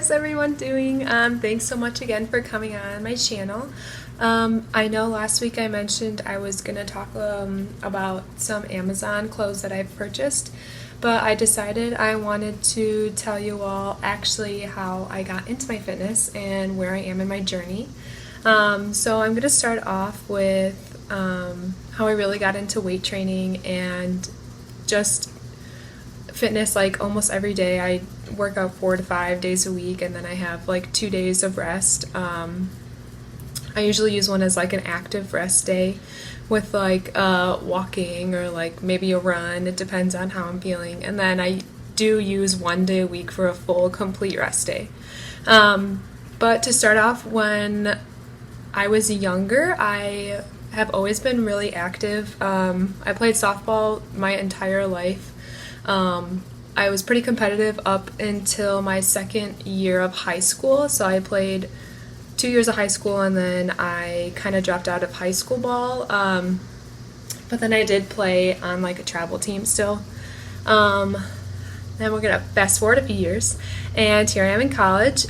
how's everyone doing? Thanks so much again for coming on my channel. I know last week I mentioned I was going to talk about some Amazon clothes that I've purchased, but I decided I wanted to tell you all actually how I got into my fitness and where I am in my journey. So I'm going to start off with how I really got into weight training and just fitness. Like almost every day I work out 4 to 5 days a week, and then I have like 2 days of rest. I usually use one as like an active rest day with like walking or like maybe a run. It depends on how I'm feeling. And then I do use 1 day a week for a full complete rest day. But to start off, when I was younger, I have always been really active. I played softball my entire life. I was pretty competitive up until my second year of high school. So I played 2 years of high school, and then I kind of dropped out of high school ball. But then I did play on like a travel team still. Then we're gonna fast forward a few years, and here I am in college.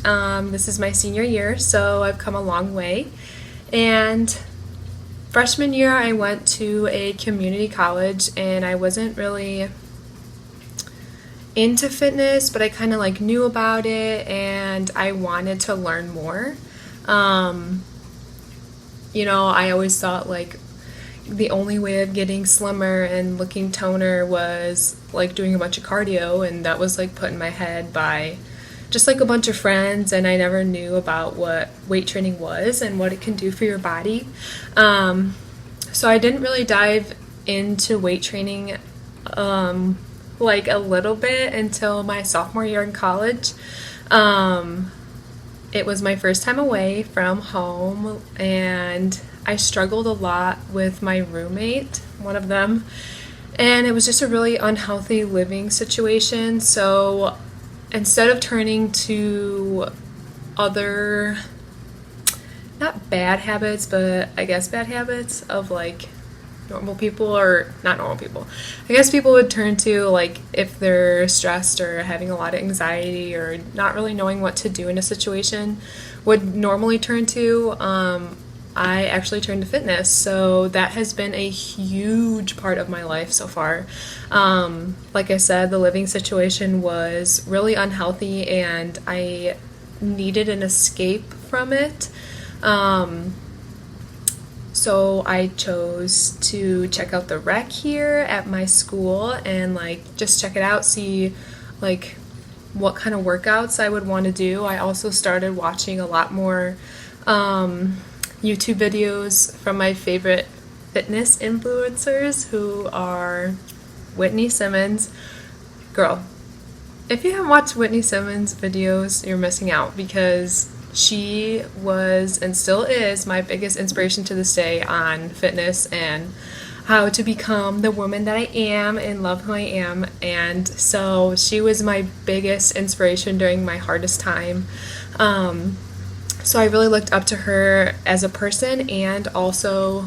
This is my senior year, so I've come a long way. And freshman year, I went to a community college, and I wasn't really into fitness, but I kind of like knew about it, and I wanted to learn more. I always thought like the only way of getting slimmer and looking toner was like doing a bunch of cardio, and that was like put in my head by just like a bunch of friends, and I never knew about what weight training was and what it can do for your body. So I didn't really dive into weight training like a little bit until my sophomore year in college. It was my first time away from home, and I struggled a lot with my roommate, one of them, and it was just a really unhealthy living situation. So instead of turning to other, not bad habits, but I guess bad habits of like normal people, or not normal people, I guess people would turn to like if they're stressed or having a lot of anxiety or not really knowing what to do in a situation, would normally turn to, I actually turned to fitness. So that has been a huge part of my life so far. Like I said, the living situation was really unhealthy, and I needed an escape from it. So I chose to check out the rec here at my school and like just check it out, see like what kind of workouts I would want to do. I also started watching a lot more YouTube videos from my favorite fitness influencers, who are Whitney Simmons. Girl, if you haven't watched Whitney Simmons videos, you're missing out, because she was and still is my biggest inspiration to this day on fitness and how to become the woman that I am and love who I am. And so she was my biggest inspiration during my hardest time. So I really looked up to her as a person and also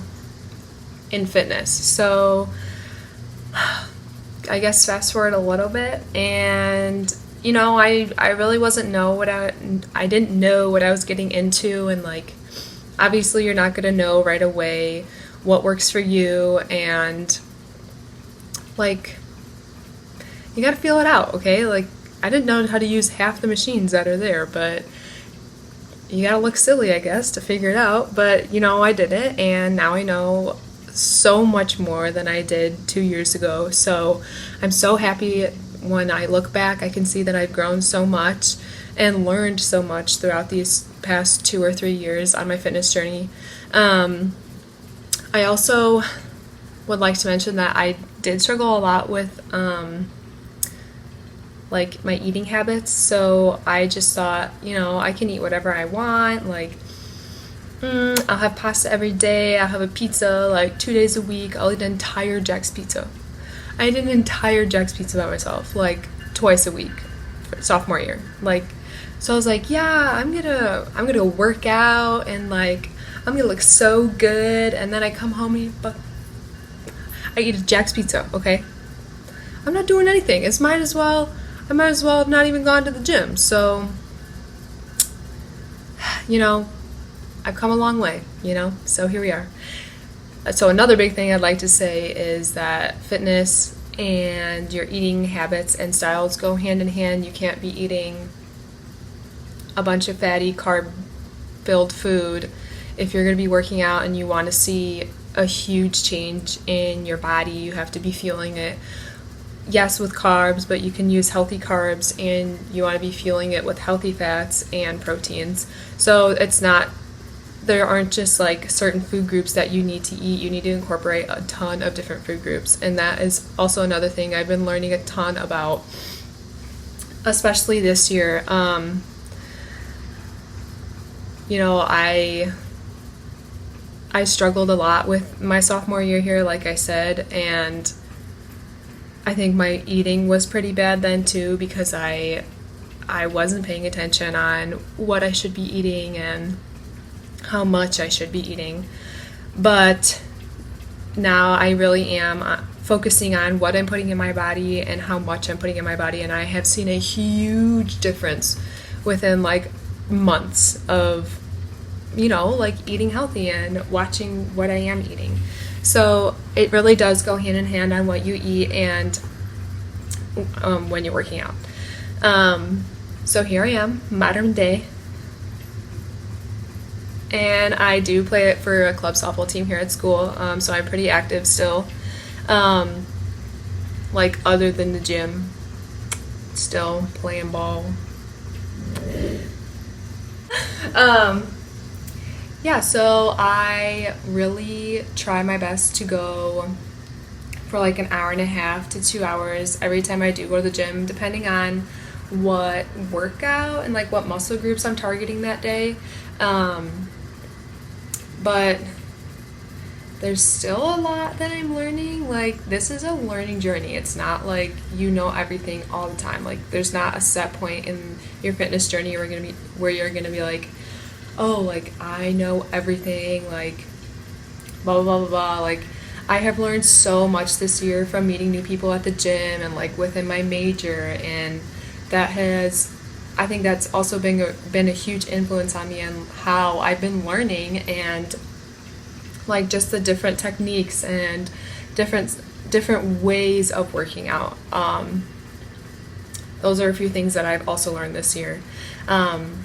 in fitness. So I guess fast forward a little bit, and I really I didn't know what I was getting into, and like obviously you're not going to know right away what works for you, and like you got to feel it out, okay? Like I didn't know how to use half the machines that are there, but you got to look silly, I guess, to figure it out. But I did it, and now I know so much more than I did 2 years ago. So I'm so happy. When I look back, I can see that I've grown so much and learned so much throughout these past 2 or 3 years on my fitness journey. I also would like to mention that I did struggle a lot with like my eating habits. So I just thought, I can eat whatever I want. Like, I'll have pasta every day. I'll have a pizza like 2 days a week. I'll eat an entire Jack's pizza. I ate an entire Jack's pizza by myself, like twice a week, sophomore year. Like, so I was like, yeah, I'm gonna work out, and like I'm gonna look so good. And then I come home and I eat a Jack's pizza. Okay, I'm not doing anything. I might as well have not even gone to the gym. So you know, I've come a long way, so here we are. So another big thing I'd like to say is that fitness and your eating habits and styles go hand in hand. You can't be eating a bunch of fatty, carb-filled food if you're going to be working out and you want to see a huge change in your body. You have to be fueling it, yes, with carbs, but you can use healthy carbs, and you want to be fueling it with healthy fats and proteins. So there aren't just like certain food groups that you need to eat. You need to incorporate a ton of different food groups. And that is also another thing I've been learning a ton about, especially this year. I struggled a lot with my sophomore year here, like I said, and I think my eating was pretty bad then too, because I wasn't paying attention on what I should be eating and how much I should be eating. But now I really am focusing on what I'm putting in my body and how much I'm putting in my body, and I have seen a huge difference within like months of eating healthy and watching what I am eating. So it really does go hand in hand on what you eat and when you're working out. So here I am, modern day, and I do play it for a club softball team here at school, so I'm pretty active still, other than the gym, still playing ball. So I really try my best to go for like an hour and a half to 2 hours every time I do go to the gym, depending on what workout and like what muscle groups I'm targeting that day. But there's still a lot that I'm learning. Like, this is a learning journey. It's not like you know everything all the time. Like, there's not a set point in your fitness journey where you're gonna be like, oh, like, I know everything, like, blah, blah, blah, blah. Like, I have learned so much this year from meeting new people at the gym and, like, within my major, and I think that's also been a huge influence on me and how I've been learning, and, like, just the different techniques and different ways of working out. Those are a few things that I've also learned this year.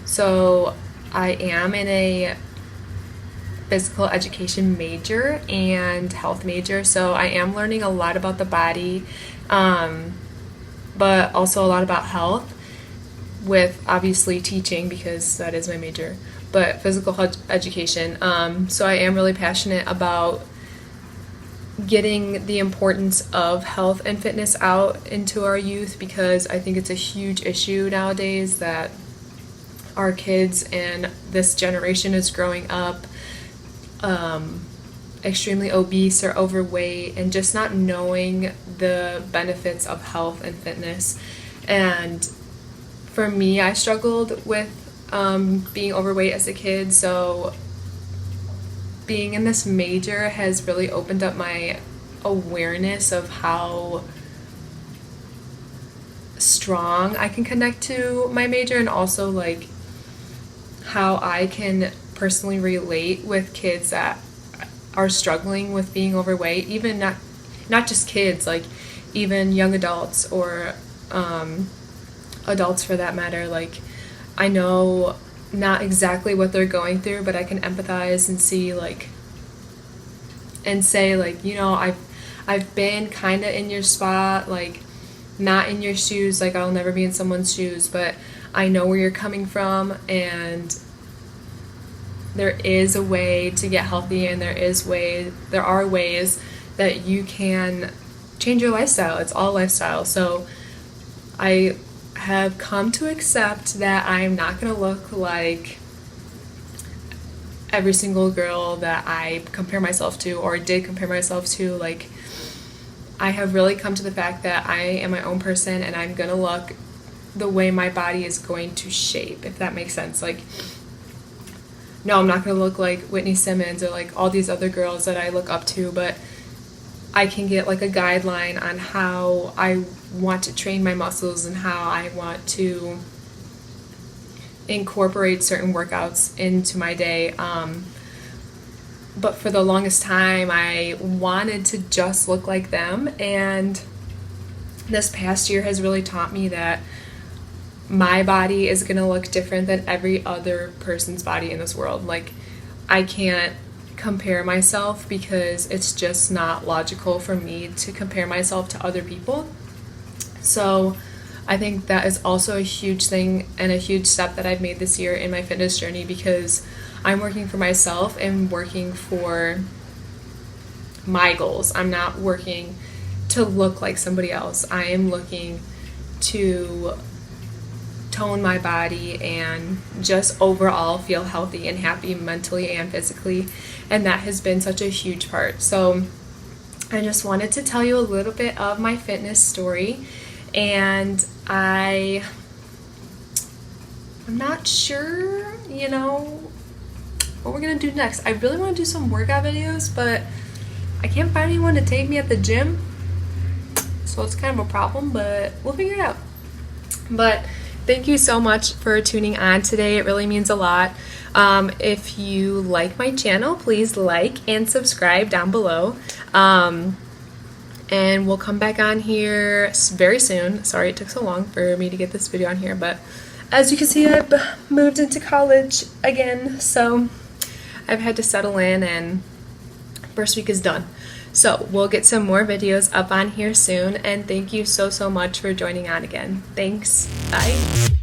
So I am in a physical education major and health major, so I am learning a lot about the body, but also a lot about health, with obviously teaching, because that is my major, but physical education. So I am really passionate about getting the importance of health and fitness out into our youth, because I think it's a huge issue nowadays that our kids and this generation is growing up extremely obese or overweight and just not knowing the benefits of health and fitness. And for me, I struggled with being overweight as a kid, so being in this major has really opened up my awareness of how strong I can connect to my major, and also like how I can personally relate with kids that are struggling with being overweight, even not just kids, like even young adults or adults for that matter. Like, I know not exactly what they're going through, but I can empathize and see and say I've been kind of in your spot, like not in your shoes, like I'll never be in someone's shoes, but I know where you're coming from, and there is a way to get healthy, and there are ways that you can change your lifestyle. It's all lifestyle. So I have come to accept that I'm not going to look like every single girl that I compare myself to or did compare myself to. Like, I have really come to the fact that I am my own person, and I'm going to look the way my body is going to shape, if that makes sense. Like, no, I'm not going to look like Whitney Simmons or like all these other girls that I look up to, but I can get like a guideline on how I want to train my muscles and how I want to incorporate certain workouts into my day. But for the longest time, I wanted to just look like them. And this past year has really taught me that my body is going to look different than every other person's body in this world. Like, I can't compare myself because it's just not logical for me to compare myself to other people. So I think that is also a huge thing and a huge step that I've made this year in my fitness journey, because I'm working for myself and working for my goals. I'm not working to look like somebody else. I am looking to tone my body and just overall feel healthy and happy mentally and physically. And that has been such a huge part. So I just wanted to tell you a little bit of my fitness story. And I'm not sure, what we're going to do next. I really want to do some workout videos, but I can't find anyone to take me at the gym. So it's kind of a problem, but we'll figure it out. But thank you so much for tuning on today. It really means a lot. If you like my channel, please like and subscribe down below. And we'll come back on here very soon. Sorry it took so long for me to get this video on here, but as you can see, I've moved into college again, so I've had to settle in, and first week is done. So we'll get some more videos up on here soon, and thank you so much for joining on again. Thanks. Bye.